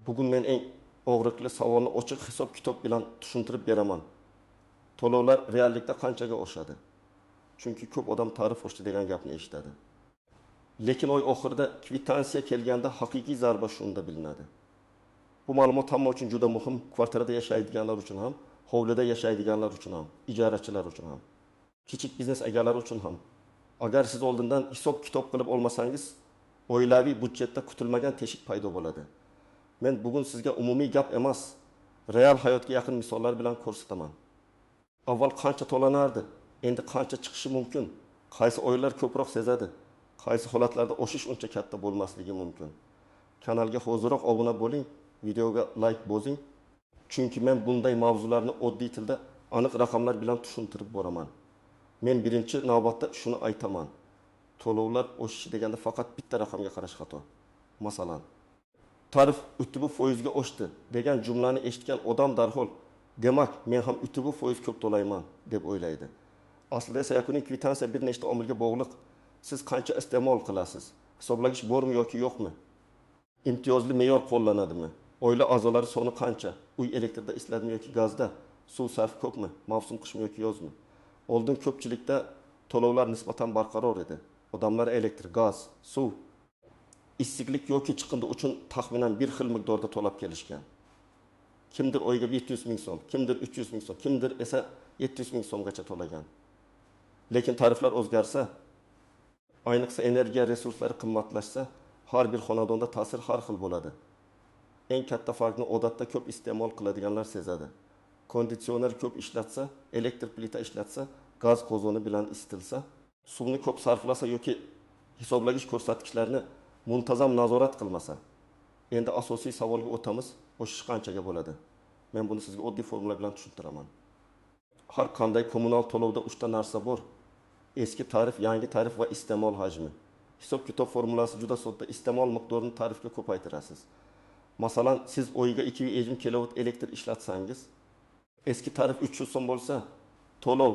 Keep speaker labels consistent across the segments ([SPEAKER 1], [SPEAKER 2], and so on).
[SPEAKER 1] Bugun men eng og'riqli savolni ochiq hisob-kitob bilan tushuntirib beraman. To'lovlar reallikda qanchaga oshadi? Chunki ko'p odam tarif oshdi degan gapni eshitadi. Lekin oy oxirida kvitansiya kelganda haqiqiy zarba shunda bilinadi. Bu ma'lumot hamma uchun juda muhim, kvartirada yashaydiganlar uchun ham, hovlida yashaydiganlar uchun ham, ijarachilar uchun ham, kichik biznes egalari uchun ham. Agar siz oldindan hisob-kitob qilib olmasangiz, oilaviy budjetda kutilmagan teshik paydo bo'ladi. Men bugun sizga umumiy gap emas, real hayotga yaqin misollar bilan ko'rsataman. Avval qancha to'lanardi, endi qancha chiqishi mumkin, qaysi oylar ko'proq sezadi, qaysi holatlarda oshish uncha katta bo'lmasligi mumkin. Kanalga hoziroq obuna bo'ling, videoga like bosing. Chunki men bunday mavzularni oddiy tilda aniq raqamlar bilan tushuntirib boraman. Men birinchi navbatda shuni aytaman. To'lovlar oshishi deganda faqat bitta raqamga qarash xato. Masalan, tarif utubi foizga oshdi degan jumlani eshitgan odam darhol demak men ham utubi foiz ko'p to'layman deb o'ylaydi. Aslida esa yakuniy kvitansiya bir nechta omilga bog'liq. Siz qancha iste'mol qilasiz? Hisoblagich bormi yoki yo'qmi? Imtiyozli me'yor qo'llanadimi? Oila a'zolari soni qancha? Uy elektrda ishladimi yoki gazda? Suv sarfi ko'pmi? Mavsum qishmi yoki yozmi? Oldin ko'pchilikda to'lovlar nisbatan barqaror edi. Odamlar elektr, gaz, suv, issiqlik yoki chiqindi uchun taxminan bir xil miqdorda to'lab kelishgan. Kimdir oyga 700 ming so'm, kimdir 300 ming so'm, kimdir esa 700 ming so'mgacha to'lagan. Lekin tariflar o'zgarsa, ayniqsa energiya resurslari qimmatlashsa, har bir xonadonda ta'sir har xil bo'ladi. Eng katta farqni odatda ko'p iste'mol qiladiganlar sezadi. Konditsioner ko'p ishlatsa, elektr plita ishlatsa, gaz qozoni bilan isitilsa, suvni ko'p sarflasa yoki hisoblagich ko'rsatkichlarini muntazam nazorat qilmasa. Endi asosiy savolga o'tamiz, oshish qanchaga bo'ladi? Men buni sizga oddiy formula bilan tushuntiraman. Har qanday kommunal to'lovda 3 ta narsa bor. Eski tarif, yangi tarif va iste'mol hajmi. Hisob-kitob formulasi juda sodda. Iste'mol miqdorini tarifga ko'paytirasiz. Masalan, siz oyiga 250 kilovat elektr ishlatsangiz, eski tarif 300 so'm bo'lsa, to'lov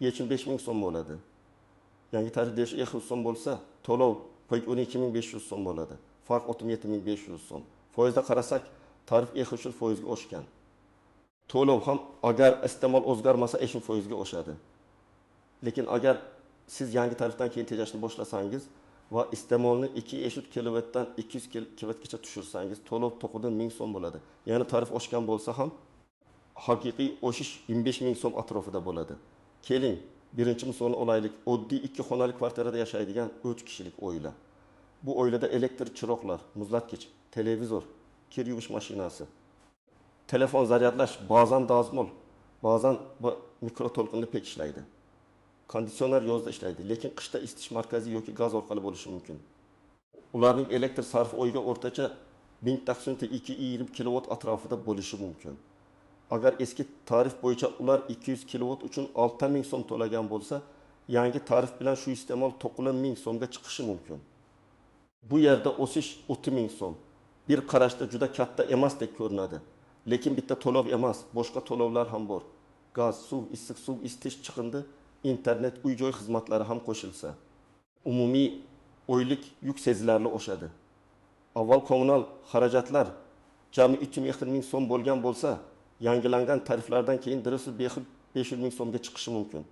[SPEAKER 1] 75 ming so'm bo'ladi. Yangi tarif 500 so'm bo'lsa, to'lov 12500 so'm bo'ladi. Farq 67500 so'm. Foizda qarasak, tarif 3% oshgan. To'lov ham agar iste'mol o'zgarmasa 5% oshadi. Lekin agar siz yangi tarifdan keyin tejashni boshlasangiz va iste'molni 2 kilovatdan 200 kilovatgacha tushirsangiz, to'lov to'qidan 1000 so'm bo'ladi. Ya'ni tarif oshgan bo'lsa ham haqiqiy oshish 25 ming so'm atrofida bo'ladi. Keling, birinchi misolni olaylik. Oddiy 2 xonali kvartirada yashaydigan 3 kishilik oila. Bu oilada elektr chiroqlar, muzlatgich, televizor, kir yuvish mashinasi, telefon zaryadlash, ba'zan dazmol, ba'zan mikroto'lqinli pech ishlaydi. Konditsioner yozda ishlaydi, lekin qishda isitish markazi yoki gaz orqali bo'lishi mumkin. Ularning elektr sarfi oyiga o'rtacha 1000 taqsim 220 kilovat atrofida bo'lishi mumkin. Agar eski tarif bo'yicha ular 200 kilovat uchun 6000 so'm to'lagan bo'lsa, yangi tarif bilan shu iste'mol 9000 so'mga chiqishi mumkin. Bu yerda o'sish 30000 so'm. Bir qarashda juda katta emasdek ko'rinadi. Lekin bitta to'lov emas, boshqa to'lovlar ham bor. Gaz, suv, issiq suv isitish, chiqindi, internet, uy-joy xizmatlari ham qo'shilsa, umumiy oylik yuk sezilarli oshadi. Avval kommunal xarajatlar jami 300 ming so'm bo'lgan bo'lsa, yangilangan tariflardan keyin dirisi 500 ming so'mga chiqishi mumkin.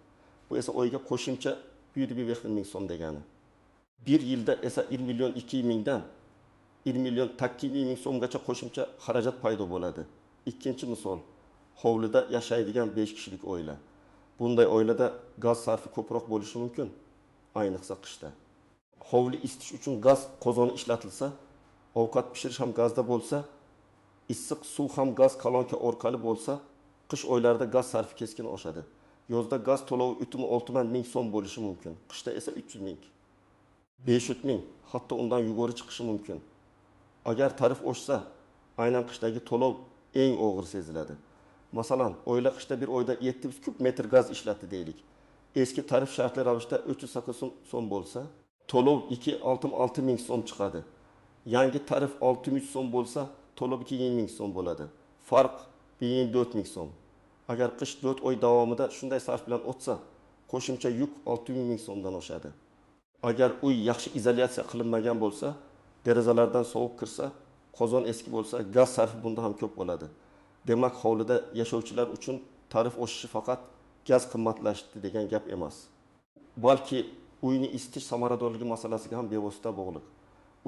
[SPEAKER 1] Bu esa oyga qo'shimcha 120 ming so'm degani. Bir yilda esa 1 million 200 mingdan 1 million 200 ming so'mgacha qo'shimcha xarajat paydo bo'ladi. Ikkinchi misol, hovlida yashaydigan 5 kishilik oila. Bunday oilada gaz sarfi ko'proq bo'lishi mumkin, ayniqsa qishda. Hovli isitish uchun gaz qozoni ishlatilsa, ovqat pishirish ham gazda bo'lsa, issiq suv ham gaz kolonka orqali bo'lsa, qish oylarida gaz sarfi keskin oshadi. Yozda gaz to'lovi o'timi 6000 ming so'm bo'lishi mumkin, qishda esa 300 ming, 500 ming, hatto undan yuqori chiqishi mumkin. Agar tarif oshsa, aynan qishdagi to'lov eng og'ir seziladi. Masalan, oila qishda bir oyda 700 kub metr gaz ishlatdi deylik. Eski tarif shartli ravishda 308 so'm bo'lsa, to'lov 266 ming so'm chiqadi. Yangi tarif 600 so'm bo'lsa, to'lov 2000 ming so'm bo'ladi. Farq 14 ming so'm. Agar qish 4 oy davomida shunday sarf bilan o'tsa, qo'shimcha yuk 600 ming so'mdan oshadi. Agar uy yaxshi izolyatsiya qilinmagan bo'lsa, derazalardan sovuq kirsa, qozon eski bo'lsa, gaz sarfi bunda ham ko'p bo'ladi. Demak, hovlida yashovchilar uchun tarif oshishi faqat gaz qimmatlashdi degan gap emas. Balki uyni isitish samaradorligi masalasiga ham bevosita bog'liq.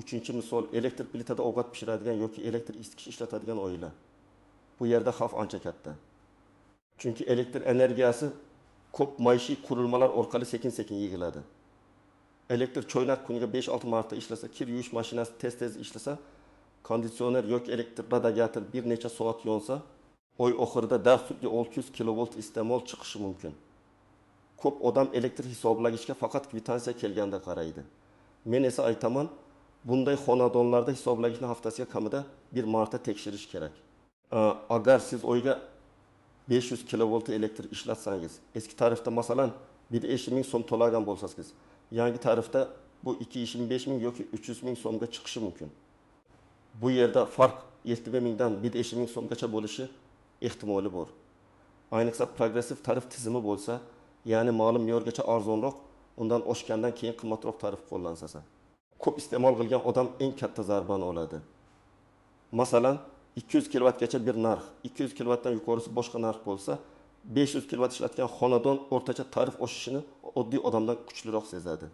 [SPEAKER 1] Uchinchi misol, elektr plitada ovqat pishiradigan yoki elektr isitgich ishlatadigan oila. Bu yerda xavf ancha katta. Chunki elektr energiyasi ko'p maishiy qurilmalar orqali sekin-sekin yig'iladi. Elektr choynak kuniga 5-6 marta ishlasa, kir yuvish mashinasi tez-tez ishlasa, konditsioner yoki elektr radiator bir necha soat yonsa, oy oxirida daqiqaga 600 kilovolt iste'mol chiqishi mumkin. Ko'p odam elektr hisoblagichga faqat kvitansiya kelganda qaraydi. Men esa aytaman, bunday xonadonlarda hisoblagichni haftasiga kamida bir marta tekshirish kerak. Agar siz oyga 500 kilovolt elektr ishlatsangiz, eski tarifda masalan 1,5 ming so'm to'lagan bo'lsangiz, yangi tarifda bu 225 ming yoki 300 ming so'mga chiqishi mumkin. Bu yerda farq 70 mingdan 1,5 ming so'mgacha bo'lishi ehtimoli bor. Ayniqsa progressiv tarif tizimi bo'lsa, ya'ni ma'lum me'yorgacha arzonroq, undan oshgandan keyin qimmatroq tarif qo'llansa, ko'p iste'mol qilgan odam eng katta zarbani oladi. Masalan, 200 kilovatgacha bir narx, 200 kilovatdan yuqorisi boshqa narx bo'lsa, 500 kilovat ishlatgan xonadon o'rtacha tarif oshishini oddiy odamdan kuchliroq sezadi.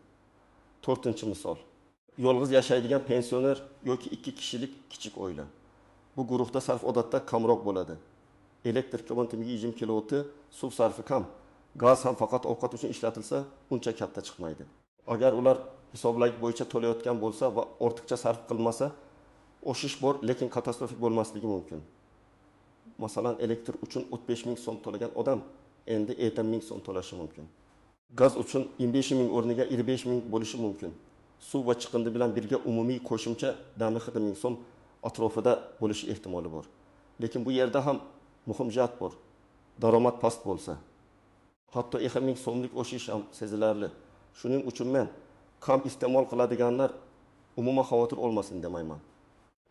[SPEAKER 1] 4-misol. Yolg'iz yashaydigan pensioner yoki 2 kishilik kichik oila. Bu guruhda sarf odatda kamroq bo'ladi. Elektr 20 kilovati, suv sarfi kam. Gaz ham faqat ovqat uchun ishlatilsa, uncha katta chiqmaydi. Agar ular hisoblagich bo'yicha to'layotgan bo'lsa va ortiqcha sarf qilmasa, oshish bor, lekin katastrofik bo'lmasligi mumkin. Masalan, elektr uchun 35 ming so'm to'lagan odam endi 70 ming so'm to'lashi mumkin. Gaz uchun 25 ming o'rniga 25 ming bo'lishi mumkin. Suv va chiqindi bilan birga umumiy qo'shimcha daromad 40 ming so'm atrofida bo'lishi ehtimoli bor. Lekin bu yerda ham muhim jihat bor. Daromad past bo'lsa, hatto 2 ming so'mlik oshish ham sezilarli. Shuning uchun men kam iste'mol qiladiganlar umuman xavotir olmasin demayman.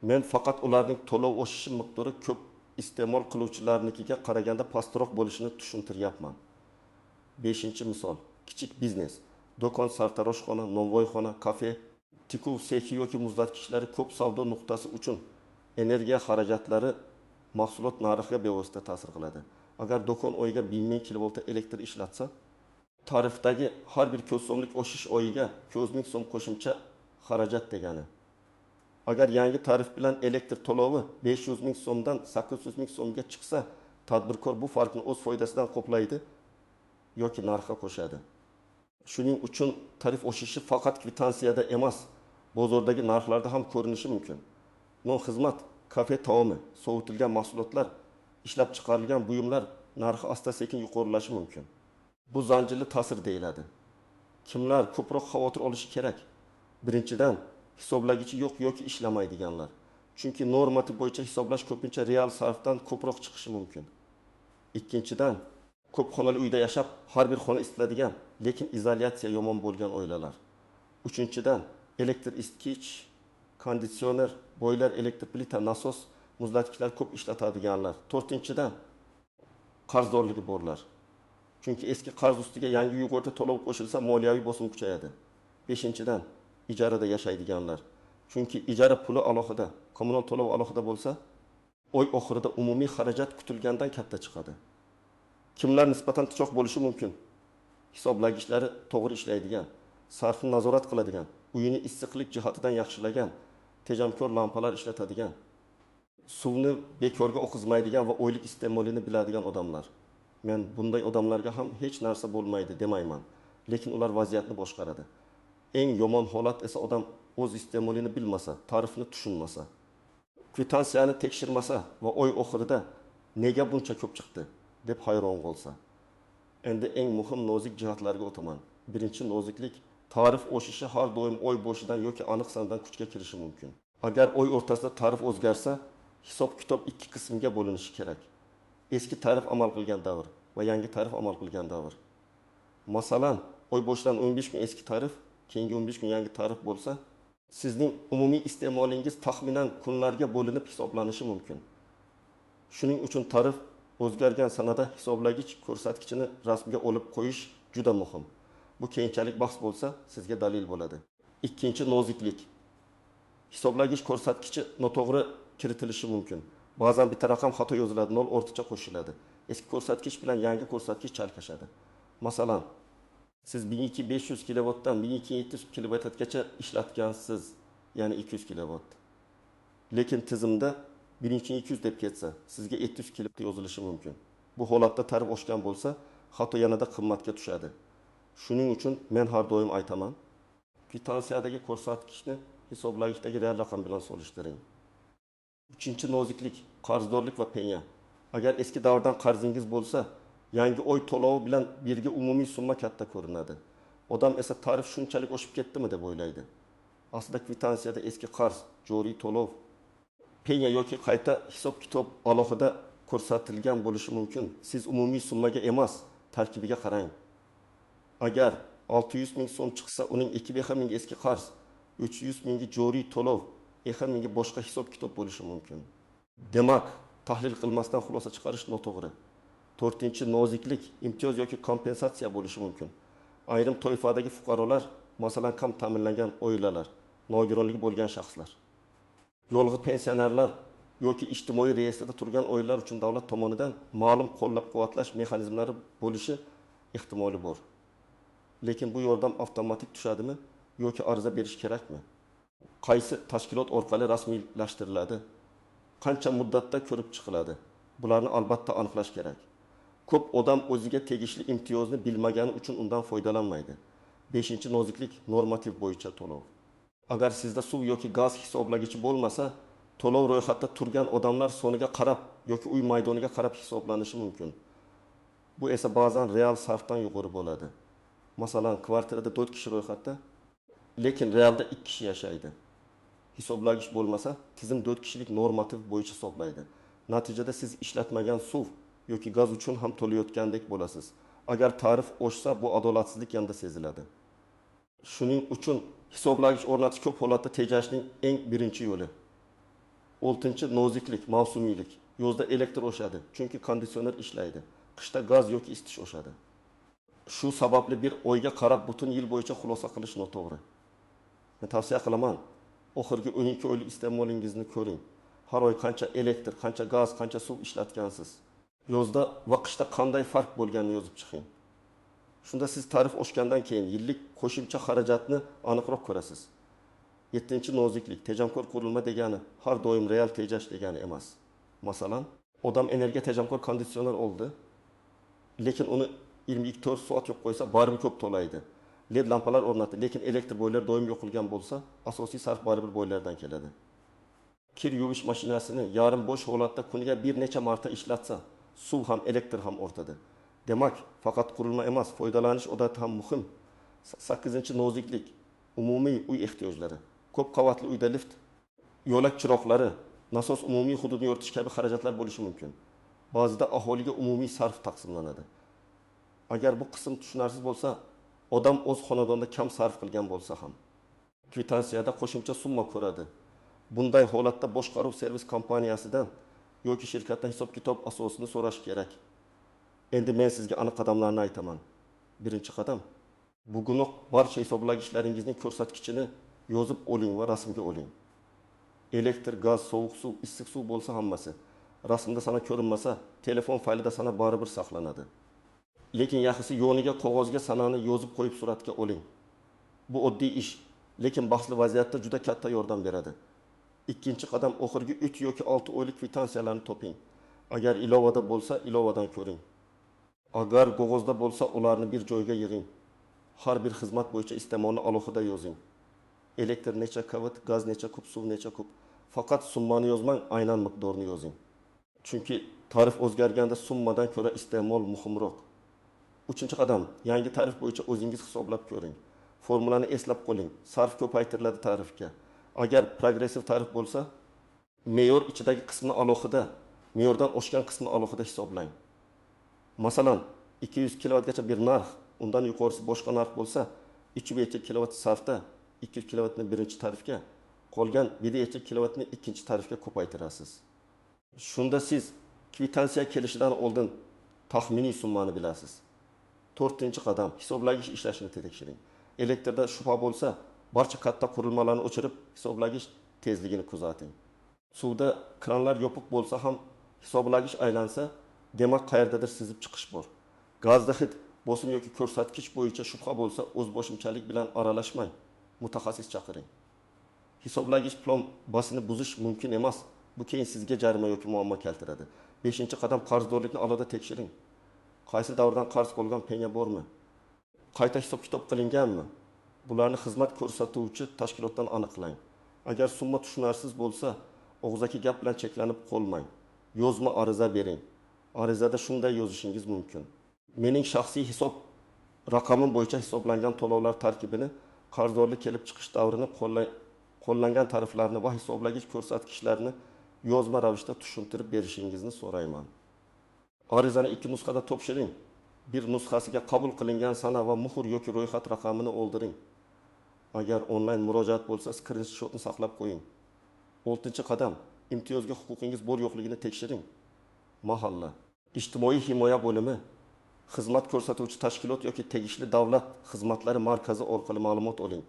[SPEAKER 1] Men faqat ularning to'lov oshishi miqdori ko'p iste'mol qiluvchilarnikiga qaraganda pastroq bo'lishini tushuntiryapman. 5-misol, kichik biznes, do'kon, sartaroshxona, novvoyxona, kafe, tikuv sexi yoki muzlatgichlari ko'p savdo nuqtasi uchun energiya xarajatlari mahsulot narxiga bevosita ta'sir qiladi. Agar do'kon oyiga 1000 ming kilovolt elektr ishlatsa, tarifdagi har bir ko'z so'mlik oshish oyiga 200 ming so'm qo'shimcha xarajat degani. Agar yangi tarif bilan elektr to'lovi 500 ming so'mdan 800 ming so'mga chiqsa, tadbirkor bu farqni o'z foydasidan qoplaydi yoki narxga qo'shadi. Shuning uchun tarif oshishi faqat kvitansiyada emas, bozordagi narxlarda ham ko'rinishi mumkin. Non xizmat, kafe taomi, sovutilgan mahsulotlar, ishlab chiqarilgan buyumlar narxi asta-sekin yuqorilashi mumkin. Bu zanjirli ta'sir deyiladi. Kimlar ko'proq xavotir olishi kerak? Birinchidan, hisoblagichi yo'q yoki ishlamaydiganlar. Chunki normativ bo'yicha hisoblash ko'pincha real sarfdan ko'proq chiqishi mumkin. Ikkinchidan, ko'p xonali uyda yashab, har bir xona isitiladigan, lekin izolyatsiya yomon bo'lgan oilalar. Uchinchidan, elektr isitgich, konditsioner, boylar, elektr plita, nasos, muzlatgichlar ko'p ishlatadiganlar. To'rtinchidan, qarzdorligi borlar. Chunki eski qarz ustiga yangi yugurta to'lov qo'shilsa, moliyaviy bosim kuchayadi. Beshinchidan, ijarada yashaydiganlar. Chunki ijara puli alohida, kommunal to'lov alohida bo'lsa, oy oxirida umumiy xarajat kutilgandan katta chiqadi. Kimlar nisbatan tijoq bo'lishi mumkin? Hisoblagichlari to'g'ri ishlaydigan, sarfni nazorat qiladigan, uyini issiqlik jihatidan yaxshilagan, tejamkor lampalar ishlatadigan, suvni bekorga oqizmaydigan va oylik iste'molini biladigan odamlar. Men bunday odamlarga ham hech narsa bo'lmaydi demayman, lekin ular vaziyatni boshqaradi. Eng yomon holat esa odam o'z iste'molini bilmasa, tarifni tushunmasa, kvitansiyani tekshirmasa va oy oxirida nega buncha ko'p chiqdi deb hayron qolsa. Endi eng muhim nozik jihatlarga o'taman. Birinchi noziklik, tarif oshishi har doim oy boshidan yoki aniq sanadan kuchga kirishi mumkin. Agar oy o'rtasida tarif o'zgarsa, hisob-kitob ikki qismga bo'linishi kerak. Eski tarif amal qilgan davr va yangi tarif amal qilgan davr. Masalan, oy boshidan 15 kun eski tarif, keyingi 15 kun yangi tarif bo'lsa, sizning umumiy iste'molingiz taxminan kunlarga bo'linib hisoblanishi mumkin. Shuning uchun tarif o'zgargan sanada hisoblagich ko'rsatkichini rasmga olib qo'yish juda muhim. Bu keyinchalik bahs bo'lsa, sizga dalil bo'ladi. Ikkinchi noziklik. Hisoblagich ko'rsatkichi noto'g'ri kiritilishi mumkin. Ba'zan bitta raqam xato yoziladi, 0 ortiqcha qo'shiladi. Eski ko'rsatkich bilan yangi ko'rsatkich chalkashadi. Masalan, siz 1200 kilovatdan 1200 kilovatgacha ishlatgansiz, ya'ni 200 kilovat. Lekin tizimda 1200 deb ketsa, sizga 700 kilovat yozilishi mumkin. Bu holatda tarif oshgan bo'lsa, xato yanada qimmatga tushadi. Shuning uchun men har doim aytaman, kvitansiyadagi ko'rsatkichni hisoblagichdagi real raqam bilan solishtiring. Uchinchi noziklik, qarzdorlik va penya. Agar eski davrdan qarzingiz bo'lsa, yangi oy to'lovi bilan birga umumiy summa katta ko'rinadi. Odam esa tarif shunchalik oshib ketdimi deb o'ylaydi. Aslida kvitansiyada eski qarz, joriy to'lov, penya yoki qayta hisob-kitob alohida ko'rsatilgan bo'lishi mumkin. Siz umumiy summaga emas, tarkibiga qarang. Agar 600 ming so'm chiqsa, uning 2 ming eski qarz, 300 mingi joriy to'lov, 2 mingi boshqa hisob-kitob bo'lishi mumkin. Demak, tahlil qilmasdan xulosa chiqarish noto'g'ri. 4-chi noziklik, imtiyoz yoki kompensatsiya bo'lishi mumkin. Ayrim toifadagi fuqarolar, masalan, kam ta'minlangan oilalar, nogironligi bo'lgan shaxslar, yolg'iz pensionerlar yoki ijtimoiy reyestrda turgan oilalar uchun davlat tomonidan ma'lum qo'llab-quvvatlash mexanizmlari bo'lishi ehtimoli bor. Lekin bu yordam avtomatik tushadimi yoki ariza berish kerakmi? Qaysi tashkilot orqali rasmiylashtiriladi? Qancha muddatda ko'rib chiqiladi? Bularni albatta aniqlash kerak. Ko'p odam o'ziga tegishli imtiyozni bilmagani uchun undan foydalanmaydi. 5-chi noziklik, normativ bo'yicha to'lov. Agar sizda suv yoki gaz hisoblagichi bo'lmasa, to'lov ro'yxatda turgan odamlar soniga qarab yoki uy maydoniga qarab hisoblanishi mumkin. Bu esa ba'zan real sarfdan yuqori bo'ladi. Masalan, kvartirada 4 kishi ro'yxatda, lekin realda 2 kishi yashaydi. Hisoblagich bo'lmasa, tizim 4 kishilik normativ bo'yicha hisoblaydi. Natijada siz ishlatmagan suv yoki gaz uchun ham to'layotgandek bo'lasiz. Agar tarif oshsa, bu adolatsizlik yanada seziladi. Shuning uchun hisoblagich o'rnatish ko'p holatda tejashning eng birinchi yo'li. 6-chi noziklik, mavsumiylik. Yozda elektr oshadi, chunki konditsioner ishlaydi. Qishda gaz yoki isitish oshadi. Shu sababli bir oyga qarab butun yil bo'yicha xulosa qilish noto'g'ri. Men tavsiya qilaman, oxirgi 12 oylik iste'molingizni ko'ring. Har oy qancha elektr, qancha gaz, qancha suv ishlatgansiz. Yozda va qishda qanday farq bo'lganini yozib chiqing. Shunda siz tarif oshgandan keyin yillik qo'shimcha xarajatni aniqroq ko'rasiz. 7-chi noziklik, tejamkor qurilma degani har doim real tejash degani emas. Masalan, odam energiya tejamkor konditsioner oldi, lekin uni 24 soat yo'q qo'ysa, baribir ko'p to'laydi. LED lampalar o'rnatdi, lekin elektr boylar doim yo'qilgan bo'lsa, asosiy sarf baribir boylardan keladi. Kir yuvish mashinasini yarim bo'sh holatda kuniga bir necha marta ishlatsa, suv ham elektr ham ortadi. Demak, faqat qurilma emas, foydalanish odati ham muhim. 8-chi noziklik, umumiy uy ehtiyojlari. Ko'p qavatli uyda lift, yo'lak chiroqlari, nasos umumiy hududni yoritish kabi xarajatlar bo'lishi mumkin. Ba'zida aholiga umumiy sarf taqsimlanadi. Agar bu qism tushunarsiz bo'lsa, odam o'z xonadonida kam sarf qilgan bo'lsa ham kvitansiyada qo'shimcha summa ko'radi. Bunday holatda boshqaruv servis kompaniyasidan yoki shirkatdan hisob-kitob asosini so'rash kerak. Endi men sizga aniq qadamlarni aytaman. Birinchi qadam, bugunoq barcha hisoblagichlaringizning ko'rsatkichini yozib oling va rasmga oling. Elektr, gaz, sovuq suv, issiq suv bo'lsa hammasi rasmda sana ko'rinmasa, telefon faylida sana baribir saqlanadi. Lekin yaxshisi yo'niga qog'ozga sanani yozib qo'yib suratga oling. Bu oddiy ish, lekin bahsli vaziyatda juda katta yordam beradi. Ikkinchi qadam, oxirgi 3 yoki 6 oylik kvitansiyalarni toping. Agar ilovada bo'lsa, ilovadan ko'ring. Agar qog'ozda bo'lsa, ularni bir joyga yig'ing. Har bir xizmat bo'yicha iste'molni alohida yozing. Elektr necha kW, gaz necha kub, suv necha kub. Faqat summani yozmang, aynan miqdorni yozing. Chunki tarif o'zgarganda summadan ko'ra iste'mol muhimroq. 3-qadam, yangi tarif bo'yicha o'zingiz hisoblab ko'ring. Formulani eslab qoling. Sarf ko'paytiriladi tarifga. Agar progressiv tarif bo'lsa, me'yor ichidagi qismni alohida, me'yordan oshgan qismni alohida hisoblang. Masalan, 200 kilovatgacha bir narx, undan yuqorisi boshqa narx bo'lsa, 300 kilovat sarfda 200 kilovatni birinchi tarifga, qolgan 700 kilovatni ikkinchi tarifga ko'paytirasiz. Shunda siz kvitansiya kelishidan oldin taxminiy summani bilasiz. 4-qadam, hisoblagich ishlashini tekshiring. Elektrda shubha bo'lsa, barcha katta qurilmalarni o'chirib, hisoblagich tezligini kuzating. Suvda kranlar yopiq bo'lsa ham hisoblagich aylansa, demak qayerdadir sizib chiqish bor. Gazda hid bosim yoki ko'rsatkich bo'yicha shubha bo'lsa, o'zboshimchalik bilan aralashmang. Mutaxassis chaqiring. Hisoblagich plombasini buzish mumkin emas. Bu keyin sizga jarima yoki muammo keltiradi. 5-qadam qarzdorlikni alohida tekshiring. Qaysi davrdan qarz qolgan penya bormi? Qayta hisob-kitob qilinganmi? Bularni xizmat ko'rsatuvchi tashkilotdan aniqlang. Agar summa tushunarsiz bo'lsa, og'zaki gap bilan cheklanib qolmang. Yozma ariza bering. Arizada shunday yozishingiz mumkin. Mening shaxsiy hisob raqamim bo'yicha hisoblangan to'lovlar tarkibini, qarzdorlik kelib chiqish davrini qo'llangan tariflarni va hisoblagich ko'rsatkichlarini yozma ravishda tushuntirib berishingizni so'rayman. Arizani 2 nusxada topshiring. Bir nusxasiga qabul qilingan sana va muhr yoki ro'yxat raqamini oldiring. Agar onlayn murojaat bo'lsa, skrinshotni saqlab qo'ying. 6-qadam, imtiyozga huquqingiz bor yo'qligini tekshiring. Mahalla, ijtimoiy himoya bo'limi, xizmat ko'rsatuvchi tashkilot yoki tegishli davlat xizmatlari markazi orqali ma'lumot oling.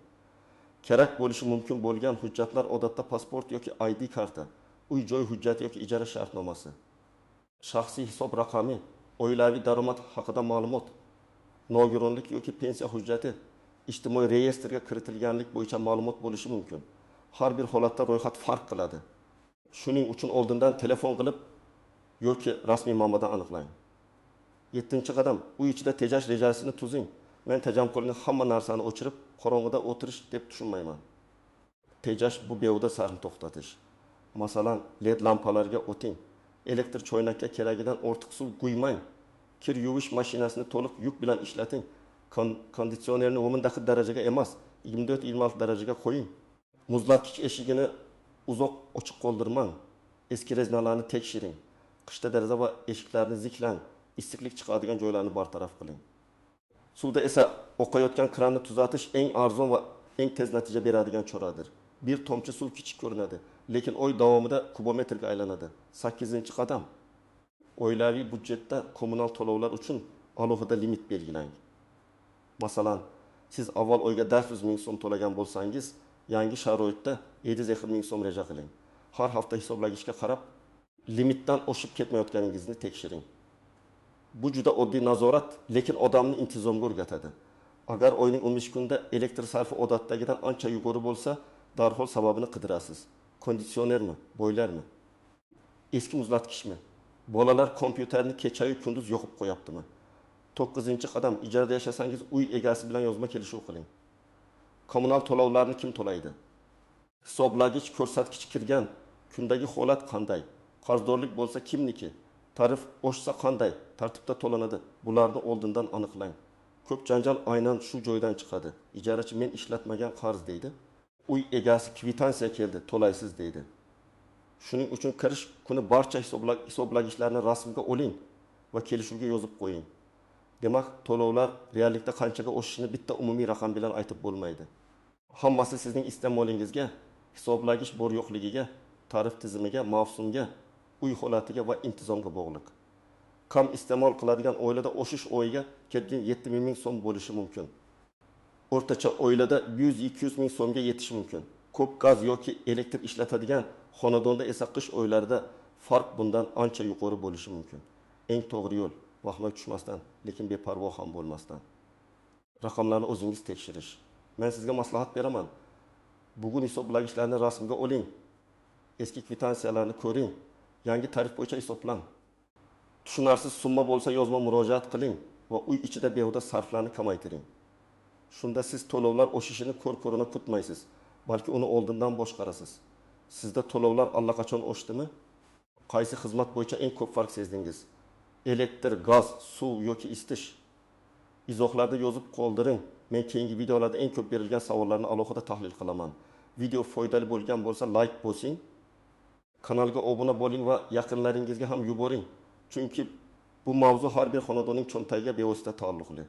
[SPEAKER 1] Kerak bo'lishi mumkin bo'lgan hujjatlar odatda pasport yoki ID karta, uy-joy hujjati yoki ijara shartnomasi, shaxsiy hisob raqami, oilaviy daromad haqida ma'lumot, nogironlik yoki pensiya hujjati, ijtimoiy reyestrga kiritilganlik bo'yicha ma'lumot bo'lishi mumkin. Har bir holatda ro'yxat farq qiladi. Shuning uchun oldindan telefon qilib yoki rasmiy manbadan aniqlang. 7-qadam, uy ichida tejash rejasini tuzing. Men tejamkorlikning hamma narsani o'chirib, qorong'ida o'tirish deb tushunmayman. Tejash bu behuda sarfni to'xtatish. Masalan, LED lampalarga o'ting. Elektr choynakka keragidan ortiq suv quymang. Kir yuvish mashinasini to'liq yuk bilan ishlating. Konditsionerni 10 darajaga emas, 24-26 darajaga qo'ying. Muzlatgich eshigini uzoq ochiq qoldirmang. Eski reznalarni tekshiring. Qishda deraza va eshiklarni ziklang. Issiqlik chiqadigan joylarni bartaraf qiling. Suvda esa oqayotgan kranni tuzatish eng arzon va eng tez natija beradigan choradir. Bir tomchi suv kichik ko'rinadi, lekin oy davomida kubometrga aylanadi. 8-qadam. Oilaviy budjetda kommunal to'lovlar uchun alohida limit belgilang. Masalan, siz avval oyga 400 ming so'm to'lagan bo'lsangiz, yangi sharoitda 700 ming so'm reja qiling. Har hafta hisoblagichga qarab, limitdan oshib ketmayotganingizni tekshiring. Bu juda oddiy nazorat, lekin odamni intizomga o'rgatadi. Agar oyning 15 kunda elektr sarfi odatdagidan ancha yuqori bo'lsa, darhol sababini qidirasiz. Konditsionermi, boylarmi? Eski muzlatgichmi? Bolalar kompyuterni kecha-yu kunduz yoqib qo'yaptimi? 9-qadam, ijarada yashasangiz uy egasi bilan yozma kelishuv qiling. Kommunal to'lovlarni kim to'laydi? Hisoblagich ko'rsatkich kirgan kundagi holat qanday? Qarzdorlik bo'lsa kimniki? Tarif oshsa qanday tartibda to'lanadi? Bularni oldindan aniqlang. Ko'p janjal aynan shu joydan chiqadi. Ijarachi men ishlatmagan qarz deydi. Uy egasi kvitansiya keldi, to'laysiz deydi. Shuning uchun kirish kuni barcha hisoblagichlarni rasmga oling va kelishuvga yozib qo'ying. Demak, to'lovlar reallikda qanchaga oshishini bitta umumiy raqam bilan aytib bo'lmaydi. Hammasi sizning iste'molingizga, hisoblagich bor yo'qligiga, tarif tizimiga, mavsumga, uy holatiga va intizomga bog'liq. Kam iste'mol qiladigan oilada oshish oyiga kelgan 70 ming so'm bo'lishi mumkin. O'rtacha oilada 100-200 ming so'mga yetishi mumkin. Ko'p gaz yoki elektr ishlatadigan xonadonda esa qish oylarida farq bundan ancha yuqori bo'lishi mumkin. Eng to'g'ri yo'l vahma tushmasdan, lekin beparvo ham bo'lmasdan. Raqamlarni o'zingiz tekshirish. Men sizga maslahat beraman. Bugun hisoblagichlarni rasmga oling. Eski kvitansiyalarni ko'ring. Yangi tarif bo'yicha hisoblang. Tushunarsiz summa bo'lsa yozma murojaat qiling va uy ichida behuda sarflarni kamaytiring. Shunda siz to'lovlar oshishini ko'r-ko'rona kutmaysiz, balki uni oldindan boshqarasiz. Sizda to'lovlar allaqachon oshdimi? Qaysi xizmat bo'yicha eng ko'p farq sezdingiz? Elektr, gaz, suv yoki isitish? Izohlarda yozib qoldiring. Men keyingi videolarda eng ko'p berilgan savollarni alohida tahlil qilaman. Video foydali bo'lgan bo'lsa like bosing. Kanalga obuna bo'ling va yaqinlaringizga ham yuboring. Chunki bu mavzu har bir xonadonning cho'ntagiga bevosita taalluqli.